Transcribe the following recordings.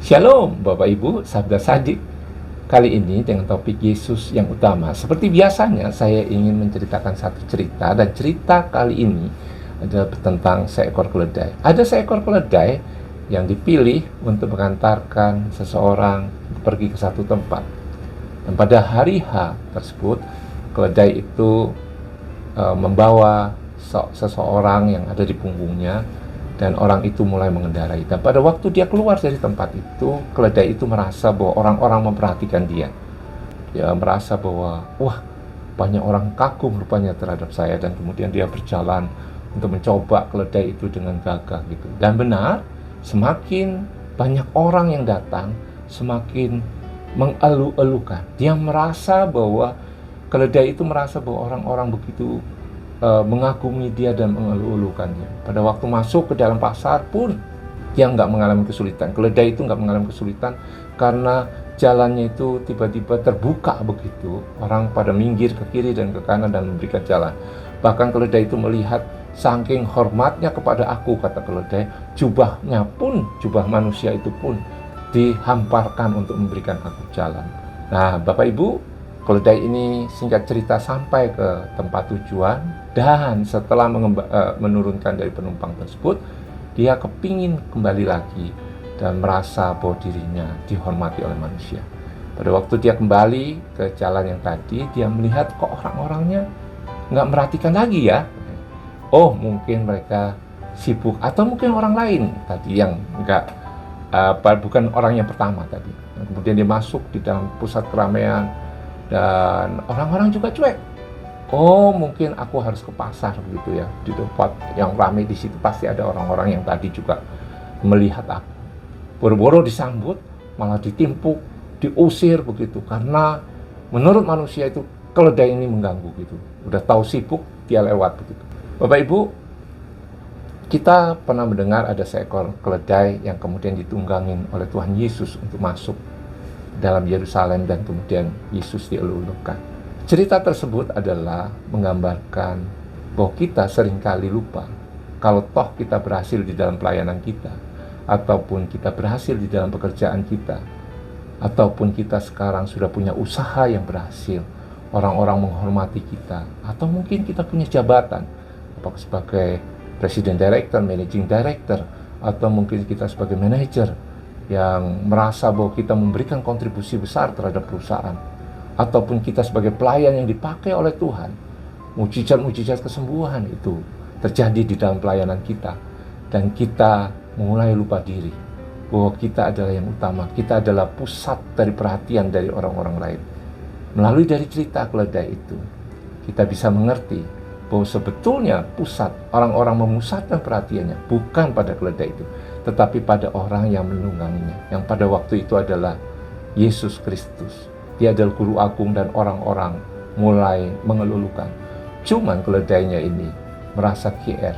Shalom Bapak Ibu, Sabda Sadik. Kali ini dengan topik Yesus yang utama. Seperti biasanya saya ingin menceritakan satu cerita. Dan cerita kali ini adalah tentang seekor keledai. Ada seekor keledai yang dipilih untuk mengantarkan seseorang pergi ke satu tempat. Dan pada hari H tersebut, keledai itu membawa seseorang yang ada di punggungnya. Dan orang itu mulai mengendarai. Dan pada waktu dia keluar dari tempat itu, keledai itu merasa bahwa orang-orang memperhatikan dia. Dia merasa bahwa, wah, banyak orang kagum rupanya terhadap saya. Dan kemudian dia berjalan untuk mencoba keledai itu dengan gagah gitu. Dan benar, semakin banyak orang yang datang, semakin mengeluh-elukan. Dia merasa bahwa keledai itu merasa bahwa orang-orang begitu mengagumi dia dan mengeluh-elukannya. Pada waktu masuk ke dalam pasar pun dia nggak mengalami kesulitan. Keledai itu nggak mengalami kesulitan karena jalannya itu tiba-tiba terbuka begitu. Orang pada minggir ke kiri dan ke kanan dan memberikan jalan. Bahkan keledai itu melihat saking hormatnya kepada aku, kata keledai, jubahnya pun, jubah manusia itu pun dihamparkan untuk memberikan aku jalan. Nah, Bapak Ibu, keledai ini singkat cerita sampai ke tempat tujuan, dan setelah menurunkan dari penumpang tersebut, dia kepingin kembali lagi dan merasa bahwa dirinya dihormati oleh manusia. Pada waktu dia kembali ke jalan yang tadi, dia melihat kok orang-orangnya nggak merhatikan lagi ya. Oh, mungkin mereka sibuk, atau mungkin orang lain tadi yang bukan orang yang pertama tadi. Kemudian dia masuk di dalam pusat keramaian, dan orang-orang juga cuek. Oh, mungkin aku harus ke pasar gitu ya. Di tempat yang ramai di situ pasti ada orang-orang yang tadi juga melihat aku. Boro-boro disambut, malah ditimpuk, diusir begitu. Karena menurut manusia itu keledai ini mengganggu gitu. Udah tahu sibuk, dia lewat begitu. Bapak Ibu, kita pernah mendengar ada seekor keledai yang kemudian ditunggangin oleh Tuhan Yesus untuk masuk dalam Yerusalem, dan kemudian Yesus dielulukan. Cerita tersebut adalah menggambarkan bahwa kita seringkali lupa kalau toh kita berhasil di dalam pelayanan kita, ataupun kita berhasil di dalam pekerjaan kita, ataupun kita sekarang sudah punya usaha yang berhasil, orang-orang menghormati kita, atau mungkin kita punya jabatan, apakah sebagai Presiden Director, Managing Director, atau mungkin kita sebagai manajer yang merasa bahwa kita memberikan kontribusi besar terhadap perusahaan, ataupun kita sebagai pelayan yang dipakai oleh Tuhan. Mujizat-mujizat kesembuhan itu terjadi di dalam pelayanan kita, dan kita mulai lupa diri bahwa kita adalah yang utama, kita adalah pusat dari perhatian dari orang-orang lain. Melalui dari cerita keledai itu, kita bisa mengerti bahwa sebetulnya pusat, orang-orang memusatkan perhatiannya bukan pada keledai itu, tetapi pada orang yang menungganginya, yang pada waktu itu adalah Yesus Kristus. Dia adalah guru agung, dan orang-orang mulai mengeluhkan. Cuman keledainya ini merasa GR.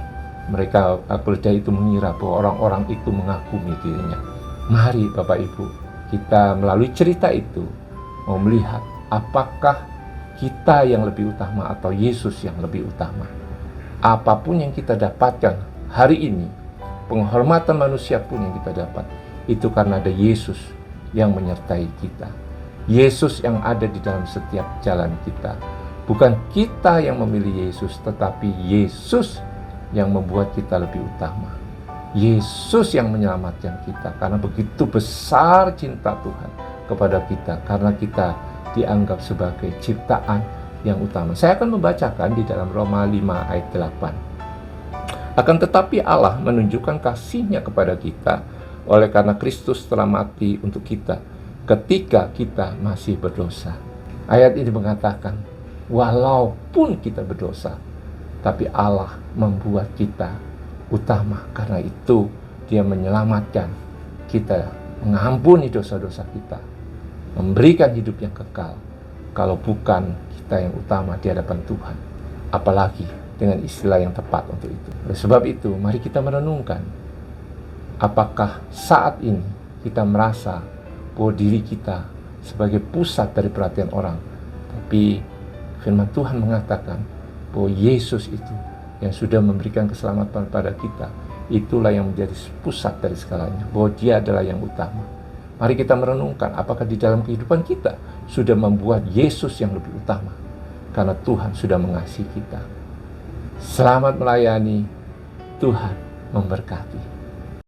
Keledai itu mengira bahwa orang-orang itu mengagumi dirinya. Mari Bapak Ibu, kita melalui cerita itu mau melihat apakah kita yang lebih utama atau Yesus yang lebih utama. Apapun yang kita dapatkan hari ini, penghormatan manusia pun yang kita dapat, itu karena ada Yesus yang menyertai kita. Yesus yang ada di dalam setiap jalan kita. Bukan kita yang memilih Yesus, tetapi Yesus yang membuat kita lebih utama. Yesus yang menyelamatkan kita, karena begitu besar cinta Tuhan kepada kita, karena kita dianggap sebagai ciptaan yang utama. Saya akan membacakan di dalam Roma 5 ayat 8. Akan tetapi Allah menunjukkan kasih-Nya kepada kita oleh karena Kristus telah mati untuk kita ketika kita masih berdosa. Ayat ini mengatakan, walaupun kita berdosa, tapi Allah membuat kita utama. Karena itu Dia menyelamatkan kita, mengampuni dosa-dosa kita, memberikan hidup yang kekal. Kalau bukan kita yang utama di hadapan Tuhan, apalagi dengan istilah yang tepat untuk itu. Oleh sebab itu, mari kita merenungkan, apakah saat ini kita merasa bahwa diri kita sebagai pusat dari perhatian orang, tapi firman Tuhan mengatakan bahwa Yesus itu yang sudah memberikan keselamatan pada kita, itulah yang menjadi pusat dari segalanya, bahwa Dia adalah yang utama. Mari kita merenungkan apakah di dalam kehidupan kita sudah membuat Yesus yang lebih utama. Karena Tuhan sudah mengasihi kita. Selamat melayani, Tuhan memberkati.